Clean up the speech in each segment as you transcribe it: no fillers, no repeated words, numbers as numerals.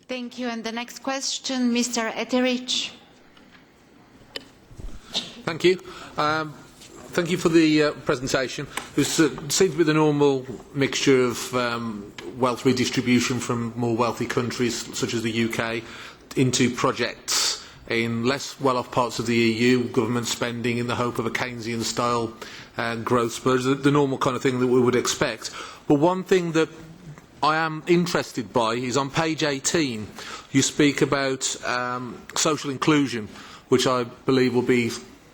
Thank you. And the next question, Mr. Etheridge. Thank you. Thank you for the presentation. It seems to be the normal mixture of wealth redistribution from more wealthy countries, such as the UK, into projects in less well-off parts of the EU, government spending in the hope of a Keynesian-style growth spurt, the normal kind of thing that we would expect. But one thing that I am interested by is on page 18, you speak about social inclusion, which I believe will be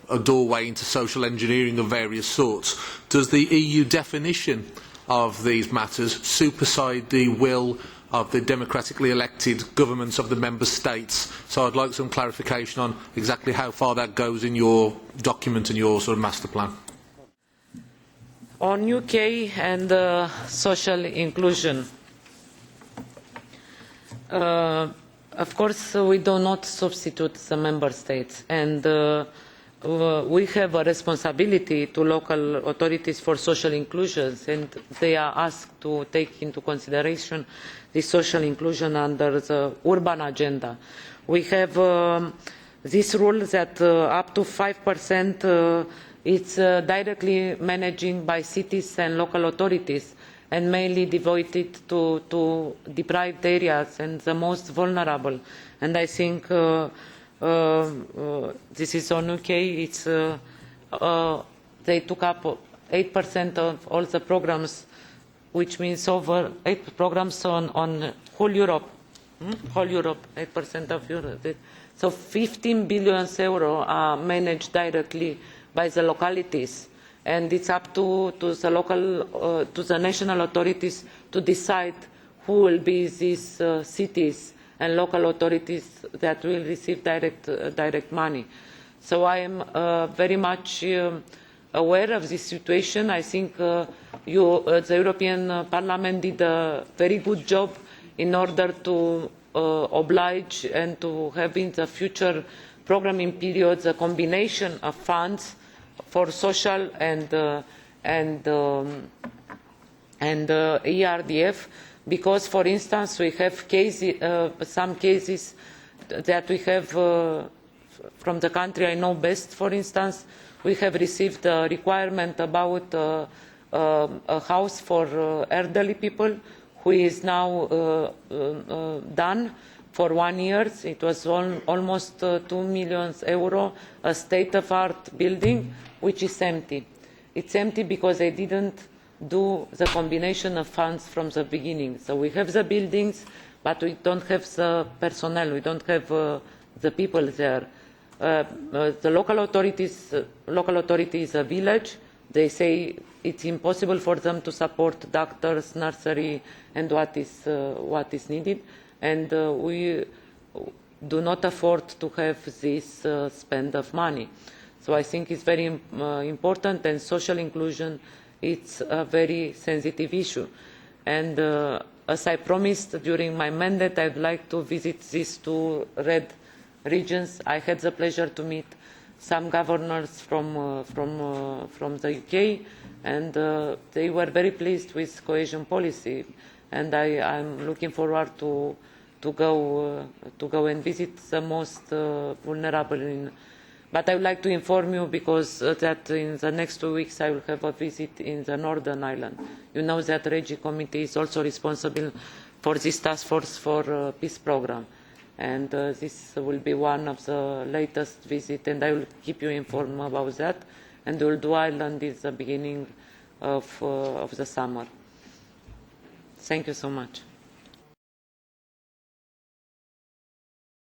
a doorway into social engineering of various sorts. Does the EU definition of these matters supersede the will of the democratically elected governments of the member states? So I'd like some clarification on exactly how far that goes in your document and your sort of master plan. On UK and social inclusion, of course we do not substitute the member states, and we have a responsibility to local authorities for social inclusion, and they are asked to take into consideration the social inclusion under the urban agenda. We have this rule that up to 5% it's directly managed by cities and local authorities, and mainly devoted to deprived areas and the most vulnerable. And I think this is on UK. It's they took up 8% of all the programs, which means over 8 programs on whole Europe. Whole Europe, 8% of Europe. So 15 billion euro are managed directly by the localities, and it's up to the local, to the national authorities to decide who will be these cities and local authorities that will receive direct money. So I am very much aware of this situation. I think the European Parliament did a very good job in order to oblige and to have in the future programming periods a combination of funds for social and ERDF, because, for instance, we have some cases that we have from the country I know best. For instance, we have received a requirement about a house for elderly people, who is now done for 1 year. It was almost 2 million euro, a state-of-art building, which is empty. It's empty because they didn't do the combination of funds from the beginning. So we have the buildings, but we don't have the personnel, we don't have the people there. The local authority is a village. They say it's impossible for them to support doctors, nursery, and what is needed. And we do not afford to have this spend of money. So I think it's very important, and social inclusion, it's a very sensitive issue. And as I promised during my mandate, I'd like to visit these 2 red regions. I had the pleasure to meet some governors from the UK, and they were very pleased with cohesion policy. And I'm looking forward to go and visit the most vulnerable. But I would like to inform you, because that in the next 2 weeks I will have a visit in the Northern Ireland. You know that the REGI committee is also responsible for this task force for peace programme, and this will be one of the latest visits, and I will keep you informed about that. And we will do Ireland at the beginning of the summer. Thank you so much.